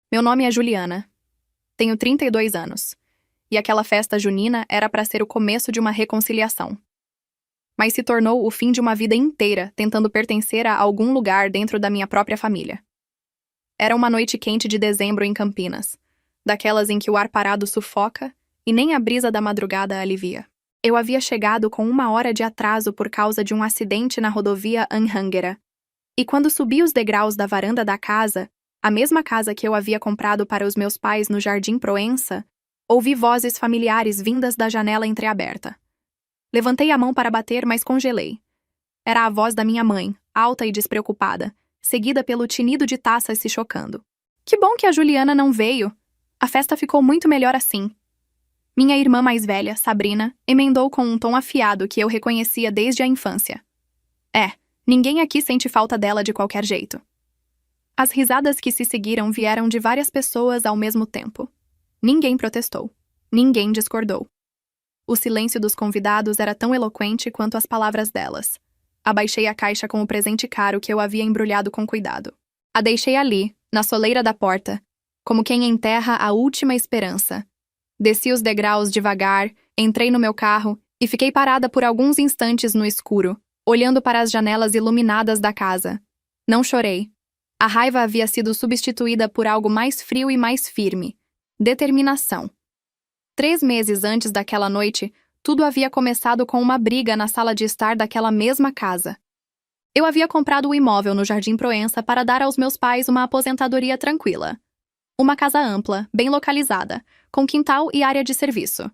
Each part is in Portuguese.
Meu nome é Juliana. Tenho 32 anos. E aquela festa junina era para ser o começo de uma reconciliação. Mas se tornou o fim de uma vida inteira tentando pertencer a algum lugar dentro da minha própria família. Era uma noite quente de dezembro em Campinas, daquelas em que o ar parado sufoca e nem a brisa da madrugada alivia. Eu havia chegado com 1 hora de atraso por causa de um acidente na rodovia Anhanguera. E quando subi os degraus da varanda da casa, a mesma casa que eu havia comprado para os meus pais no Jardim Proença, ouvi vozes familiares vindas da janela entreaberta. Levantei a mão para bater, mas congelei. Era a voz da minha mãe, alta e despreocupada, seguida pelo tinido de taças se chocando. Que bom que a Juliana não veio. A festa ficou muito melhor assim. Minha irmã mais velha, Sabrina, emendou com um tom afiado que eu reconhecia desde a infância. Ninguém aqui sente falta dela de qualquer jeito. As risadas que se seguiram vieram de várias pessoas ao mesmo tempo. Ninguém protestou. Ninguém discordou. O silêncio dos convidados era tão eloquente quanto as palavras delas. Abaixei a caixa com o presente caro que eu havia embrulhado com cuidado. A deixei ali, na soleira da porta, como quem enterra a última esperança. Desci os degraus devagar, entrei no meu carro e fiquei parada por alguns instantes no escuro, olhando para as janelas iluminadas da casa. Não chorei. A raiva havia sido substituída por algo mais frio e mais firme. Determinação. 3 meses antes daquela noite, tudo havia começado com uma briga na sala de estar daquela mesma casa. Eu havia comprado o imóvel no Jardim Proença para dar aos meus pais uma aposentadoria tranquila. Uma casa ampla, bem localizada, com quintal e área de serviço.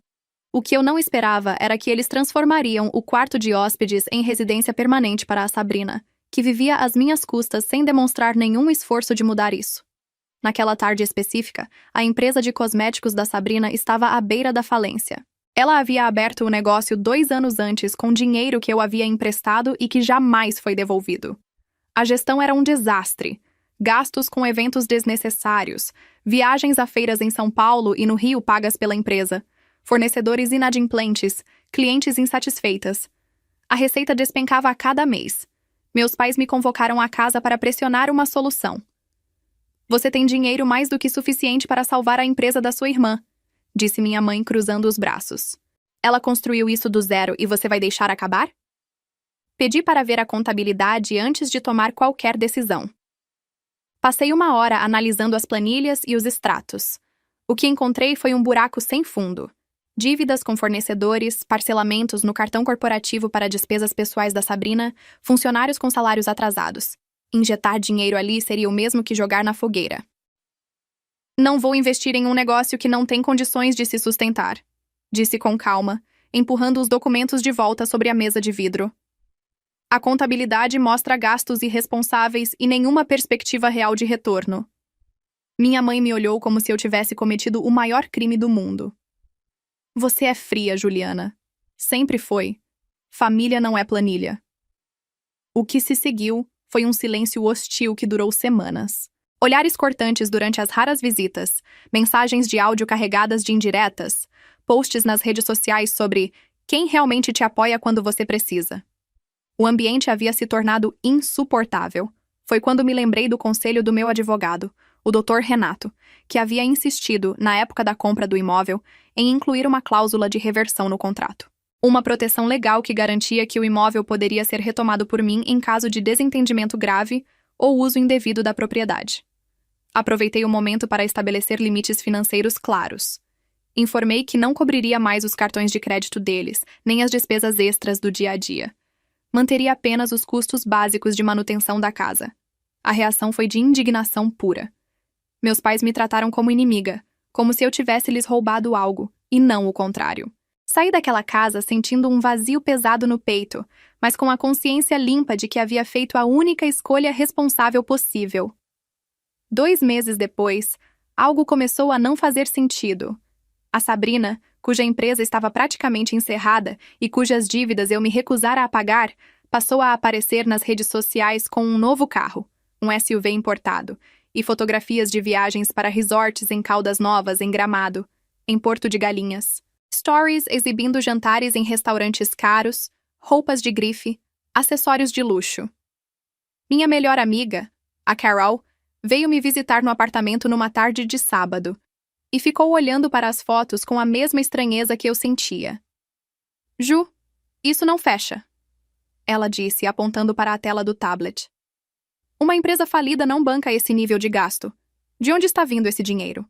O que eu não esperava era que eles transformariam o quarto de hóspedes em residência permanente para a Sabrina, que vivia às minhas custas sem demonstrar nenhum esforço de mudar isso. Naquela tarde específica, a empresa de cosméticos da Sabrina estava à beira da falência. Ela havia aberto o negócio 2 anos antes com dinheiro que eu havia emprestado e que jamais foi devolvido. A gestão era um desastre. Gastos com eventos desnecessários, viagens a feiras em São Paulo e no Rio pagas pela empresa, fornecedores inadimplentes, clientes insatisfeitas. A receita despencava a cada mês. Meus pais me convocaram à casa para pressionar uma solução. Você tem dinheiro mais do que suficiente para salvar a empresa da sua irmã, disse minha mãe cruzando os braços. Ela construiu isso do zero e você vai deixar acabar? Pedi para ver a contabilidade antes de tomar qualquer decisão. Passei 1 hora analisando as planilhas e os extratos. O que encontrei foi um buraco sem fundo. Dívidas com fornecedores, parcelamentos no cartão corporativo para despesas pessoais da Sabrina, funcionários com salários atrasados. Injetar dinheiro ali seria o mesmo que jogar na fogueira. Não vou investir em um negócio que não tem condições de se sustentar, disse com calma, empurrando os documentos de volta sobre a mesa de vidro. A contabilidade mostra gastos irresponsáveis e nenhuma perspectiva real de retorno. Minha mãe me olhou como se eu tivesse cometido o maior crime do mundo. Você é fria, Juliana. Sempre foi. Família não é planilha. O que se seguiu foi um silêncio hostil que durou semanas. Olhares cortantes durante as raras visitas, mensagens de áudio carregadas de indiretas, posts nas redes sociais sobre quem realmente te apoia quando você precisa. O ambiente havia se tornado insuportável. Foi quando me lembrei do conselho do meu advogado, o Dr. Renato, que havia insistido, na época da compra do imóvel, em incluir uma cláusula de reversão no contrato. Uma proteção legal que garantia que o imóvel poderia ser retomado por mim em caso de desentendimento grave ou uso indevido da propriedade. Aproveitei o momento para estabelecer limites financeiros claros. Informei que não cobriria mais os cartões de crédito deles, nem as despesas extras do dia a dia. Manteria apenas os custos básicos de manutenção da casa. A reação foi de indignação pura. Meus pais me trataram como inimiga, como se eu tivesse lhes roubado algo, e não o contrário. Saí daquela casa sentindo um vazio pesado no peito, mas com a consciência limpa de que havia feito a única escolha responsável possível. 2 meses depois, algo começou a não fazer sentido. A Sabrina, cuja empresa estava praticamente encerrada e cujas dívidas eu me recusara a pagar, passou a aparecer nas redes sociais com um novo carro, um SUV importado, e fotografias de viagens para resorts em Caldas Novas, em Gramado, em Porto de Galinhas. Stories exibindo jantares em restaurantes caros, roupas de grife, acessórios de luxo. Minha melhor amiga, a Carol, veio me visitar no apartamento numa tarde de sábado e ficou olhando para as fotos com a mesma estranheza que eu sentia. Ju, isso não fecha, ela disse, apontando para a tela do tablet. Uma empresa falida não banca esse nível de gasto. De onde está vindo esse dinheiro?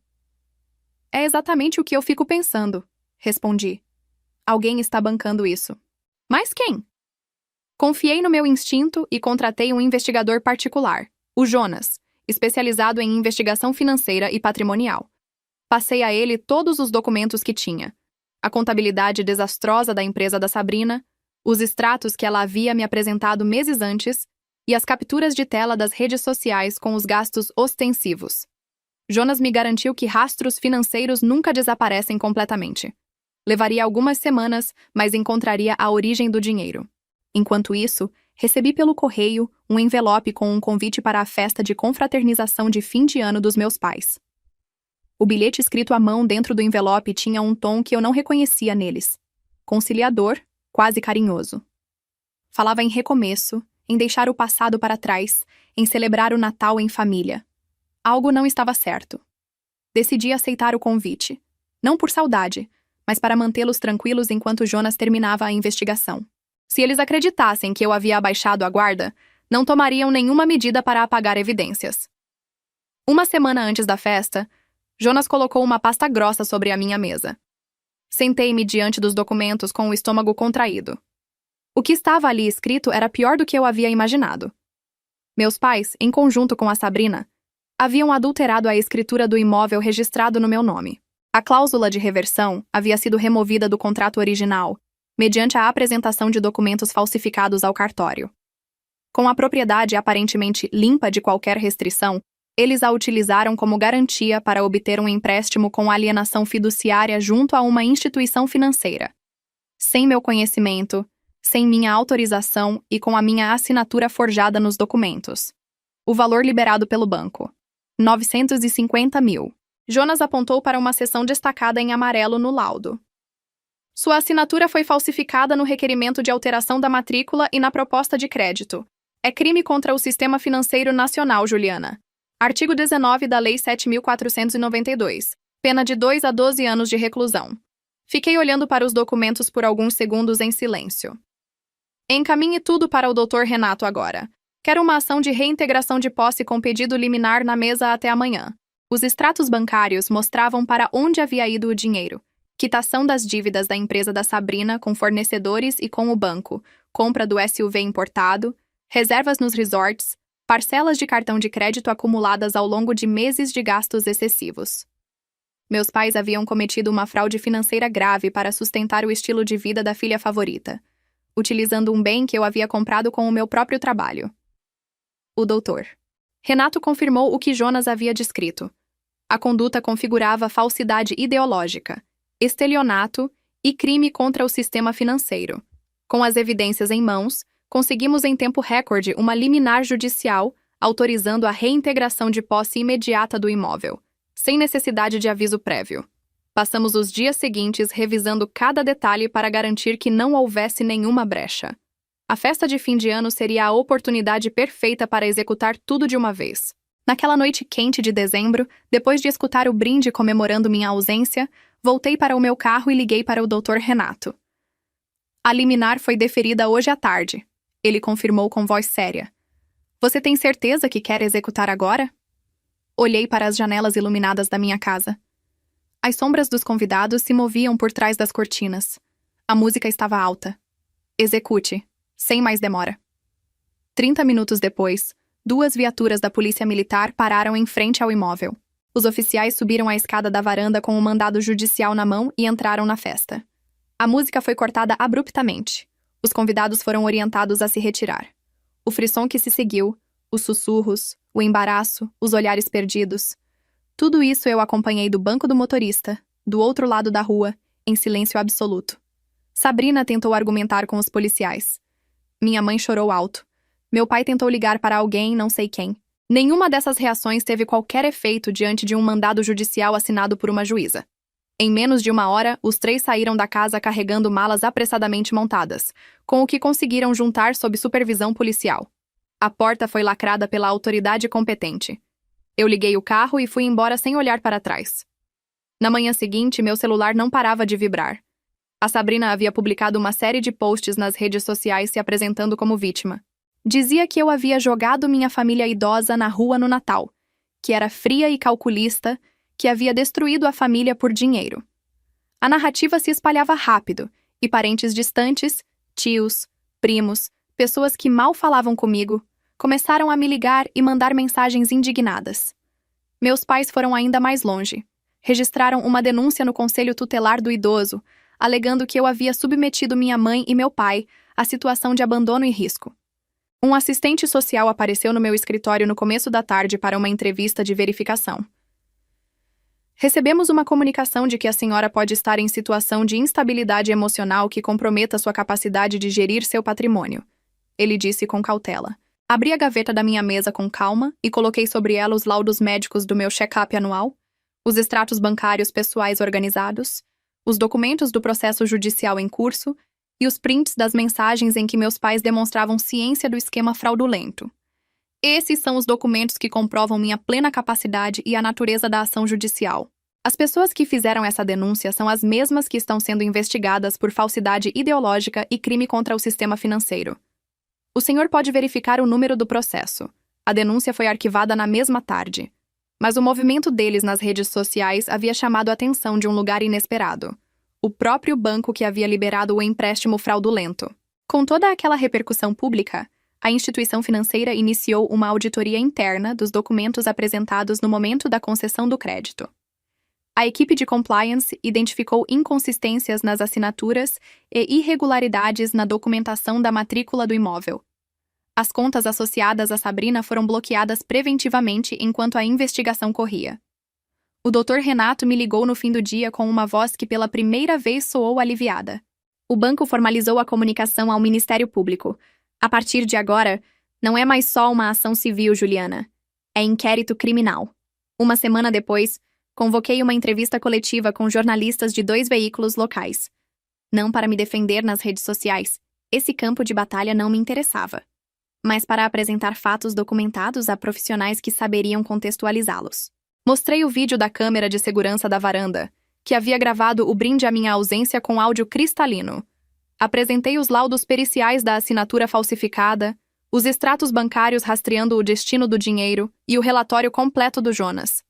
É exatamente o que eu fico pensando, respondi. Alguém está bancando isso. Mas quem? Confiei no meu instinto e contratei um investigador particular, o Jonas, especializado em investigação financeira e patrimonial. Passei a ele todos os documentos que tinha, a contabilidade desastrosa da empresa da Sabrina, os extratos que ela havia me apresentado meses antes e as capturas de tela das redes sociais com os gastos ostensivos. Jonas me garantiu que rastros financeiros nunca desaparecem completamente. Levaria algumas semanas, mas encontraria a origem do dinheiro. Enquanto isso, recebi pelo correio um envelope com um convite para a festa de confraternização de fim de ano dos meus pais. O bilhete escrito à mão dentro do envelope tinha um tom que eu não reconhecia neles. Conciliador, quase carinhoso. Falava em recomeço, em deixar o passado para trás, em celebrar o Natal em família. Algo não estava certo. Decidi aceitar o convite. Não por saudade, mas para mantê-los tranquilos enquanto Jonas terminava a investigação. Se eles acreditassem que eu havia abaixado a guarda, não tomariam nenhuma medida para apagar evidências. Uma semana antes da festa, Jonas colocou uma pasta grossa sobre a minha mesa. Sentei-me diante dos documentos com o estômago contraído. O que estava ali escrito era pior do que eu havia imaginado. Meus pais, em conjunto com a Sabrina, haviam adulterado a escritura do imóvel registrado no meu nome. A cláusula de reversão havia sido removida do contrato original, mediante a apresentação de documentos falsificados ao cartório. Com a propriedade aparentemente limpa de qualquer restrição, eles a utilizaram como garantia para obter um empréstimo com alienação fiduciária junto a uma instituição financeira. Sem meu conhecimento, sem minha autorização e com a minha assinatura forjada nos documentos. O valor liberado pelo banco: 950 mil. Jonas apontou para uma seção destacada em amarelo no laudo. Sua assinatura foi falsificada no requerimento de alteração da matrícula e na proposta de crédito. É crime contra o sistema financeiro nacional, Juliana. Artigo 19 da Lei 7.492. Pena de 2 a 12 anos de reclusão. Fiquei olhando para os documentos por alguns segundos em silêncio. Encaminhe tudo para o Dr. Renato agora. Quero uma ação de reintegração de posse com pedido liminar na mesa até amanhã. Os extratos bancários mostravam para onde havia ido o dinheiro. Quitação das dívidas da empresa da Sabrina com fornecedores e com o banco, compra do SUV importado, reservas nos resorts, parcelas de cartão de crédito acumuladas ao longo de meses de gastos excessivos. Meus pais haviam cometido uma fraude financeira grave para sustentar o estilo de vida da filha favorita, utilizando um bem que eu havia comprado com o meu próprio trabalho. O doutor Renato confirmou o que Jonas havia descrito. A conduta configurava falsidade ideológica, estelionato e crime contra o sistema financeiro. Com as evidências em mãos, conseguimos em tempo recorde uma liminar judicial autorizando a reintegração de posse imediata do imóvel, sem necessidade de aviso prévio. Passamos os dias seguintes revisando cada detalhe para garantir que não houvesse nenhuma brecha. A festa de fim de ano seria a oportunidade perfeita para executar tudo de uma vez. Naquela noite quente de dezembro, depois de escutar o brinde comemorando minha ausência, voltei para o meu carro e liguei para o Dr. Renato. A liminar foi deferida hoje à tarde. Ele confirmou com voz séria. Você tem certeza que quer executar agora? Olhei para as janelas iluminadas da minha casa. As sombras dos convidados se moviam por trás das cortinas. A música estava alta. Execute, sem mais demora. 30 minutos depois, 2 viaturas da polícia militar pararam em frente ao imóvel. Os oficiais subiram a escada da varanda com o mandado judicial na mão e entraram na festa. A música foi cortada abruptamente. Os convidados foram orientados a se retirar. O frisson que se seguiu, os sussurros, o embaraço, os olhares perdidos. Tudo isso eu acompanhei do banco do motorista, do outro lado da rua, em silêncio absoluto. Sabrina tentou argumentar com os policiais. Minha mãe chorou alto. Meu pai tentou ligar para alguém, não sei quem. Nenhuma dessas reações teve qualquer efeito diante de um mandado judicial assinado por uma juíza. Em menos de 1 hora, os 3 saíram da casa carregando malas apressadamente montadas, com o que conseguiram juntar sob supervisão policial. A porta foi lacrada pela autoridade competente. Eu liguei o carro e fui embora sem olhar para trás. Na manhã seguinte, meu celular não parava de vibrar. A Sabrina havia publicado uma série de posts nas redes sociais se apresentando como vítima. Dizia que eu havia jogado minha família idosa na rua no Natal, que era fria e calculista, que havia destruído a família por dinheiro. A narrativa se espalhava rápido, e parentes distantes, tios, primos, pessoas que mal falavam comigo, começaram a me ligar e mandar mensagens indignadas. Meus pais foram ainda mais longe. Registraram uma denúncia no Conselho Tutelar do Idoso, alegando que eu havia submetido minha mãe e meu pai à situação de abandono e risco. Um assistente social apareceu no meu escritório no começo da tarde para uma entrevista de verificação. Recebemos uma comunicação de que a senhora pode estar em situação de instabilidade emocional que comprometa sua capacidade de gerir seu patrimônio, ele disse com cautela. Abri a gaveta da minha mesa com calma e coloquei sobre ela os laudos médicos do meu check-up anual, os extratos bancários pessoais organizados, os documentos do processo judicial em curso e os prints das mensagens em que meus pais demonstravam ciência do esquema fraudulento. Esses são os documentos que comprovam minha plena capacidade e a natureza da ação judicial. As pessoas que fizeram essa denúncia são as mesmas que estão sendo investigadas por falsidade ideológica e crime contra o sistema financeiro. O senhor pode verificar o número do processo. A denúncia foi arquivada na mesma tarde. Mas o movimento deles nas redes sociais havia chamado a atenção de um lugar inesperado. O próprio banco que havia liberado o empréstimo fraudulento. Com toda aquela repercussão pública, a instituição financeira iniciou uma auditoria interna dos documentos apresentados no momento da concessão do crédito. A equipe de compliance identificou inconsistências nas assinaturas e irregularidades na documentação da matrícula do imóvel. As contas associadas a Sabrina foram bloqueadas preventivamente enquanto a investigação corria. O Dr. Renato me ligou no fim do dia com uma voz que pela primeira vez soou aliviada. O banco formalizou a comunicação ao Ministério Público. A partir de agora, não é mais só uma ação civil, Juliana. É inquérito criminal. Uma semana depois, convoquei uma entrevista coletiva com jornalistas de 2 veículos locais. Não para me defender nas redes sociais. Esse campo de batalha não me interessava. Mas para apresentar fatos documentados a profissionais que saberiam contextualizá-los. Mostrei o vídeo da câmera de segurança da varanda, que havia gravado o brinde à minha ausência com áudio cristalino. Apresentei os laudos periciais da assinatura falsificada, os extratos bancários rastreando o destino do dinheiro e o relatório completo do Jonas.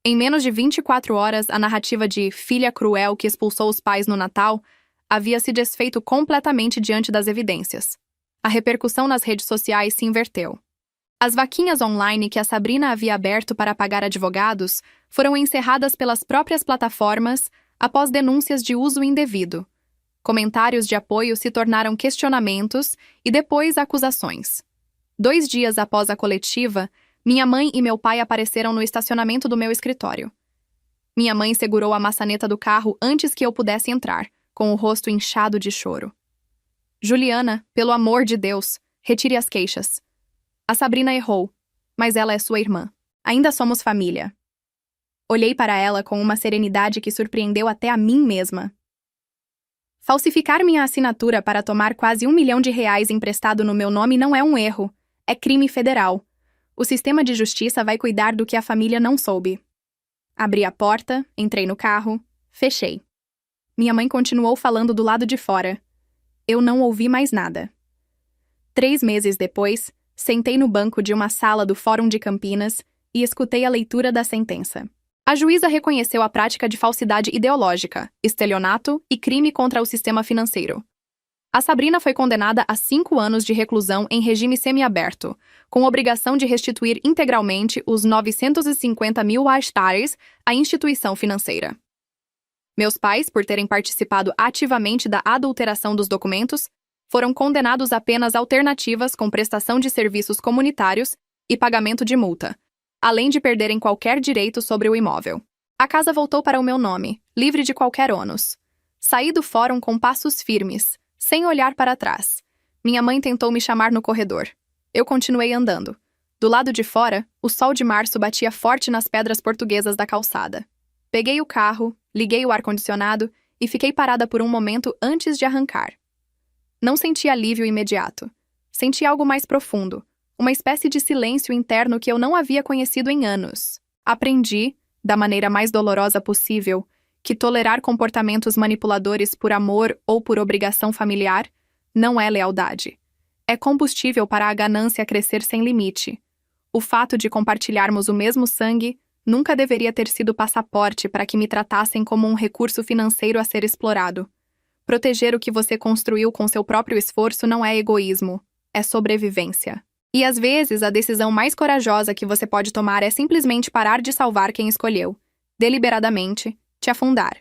Em menos de 24 horas, a narrativa de filha cruel que expulsou os pais no Natal havia se desfeito completamente diante das evidências. A repercussão nas redes sociais se inverteu. As vaquinhas online que a Sabrina havia aberto para pagar advogados foram encerradas pelas próprias plataformas após denúncias de uso indevido. Comentários de apoio se tornaram questionamentos e depois acusações. 2 dias após a coletiva, minha mãe e meu pai apareceram no estacionamento do meu escritório. Minha mãe segurou a maçaneta do carro antes que eu pudesse entrar, com o rosto inchado de choro. Juliana, pelo amor de Deus, retire as queixas. A Sabrina errou, mas ela é sua irmã. Ainda somos família. Olhei para ela com uma serenidade que surpreendeu até a mim mesma. Falsificar minha assinatura para tomar quase R$1 milhão emprestado no meu nome não é um erro, é crime federal. O sistema de justiça vai cuidar do que a família não soube. Abri a porta, entrei no carro, fechei. Minha mãe continuou falando do lado de fora. Eu não ouvi mais nada. 3 meses depois, sentei no banco de uma sala do Fórum de Campinas e escutei a leitura da sentença. A juíza reconheceu a prática de falsidade ideológica, estelionato e crime contra o sistema financeiro. A Sabrina foi condenada a 5 anos de reclusão em regime semiaberto, com obrigação de restituir integralmente os 950 mil US$ à instituição financeira. Meus pais, por terem participado ativamente da adulteração dos documentos, foram condenados a penas alternativas com prestação de serviços comunitários e pagamento de multa, além de perderem qualquer direito sobre o imóvel. A casa voltou para o meu nome, livre de qualquer ônus. Saí do fórum com passos firmes, sem olhar para trás. Minha mãe tentou me chamar no corredor. Eu continuei andando. Do lado de fora, o sol de março batia forte nas pedras portuguesas da calçada. Peguei o carro, liguei o ar-condicionado e fiquei parada por um momento antes de arrancar. Não senti alívio imediato. Senti algo mais profundo, uma espécie de silêncio interno que eu não havia conhecido em anos. Aprendi, da maneira mais dolorosa possível, que tolerar comportamentos manipuladores por amor ou por obrigação familiar não é lealdade. É combustível para a ganância crescer sem limite. O fato de compartilharmos o mesmo sangue nunca deveria ter sido passaporte para que me tratassem como um recurso financeiro a ser explorado. Proteger o que você construiu com seu próprio esforço não é egoísmo, é sobrevivência. E às vezes a decisão mais corajosa que você pode tomar é simplesmente parar de salvar quem escolheu, deliberadamente, te afundar.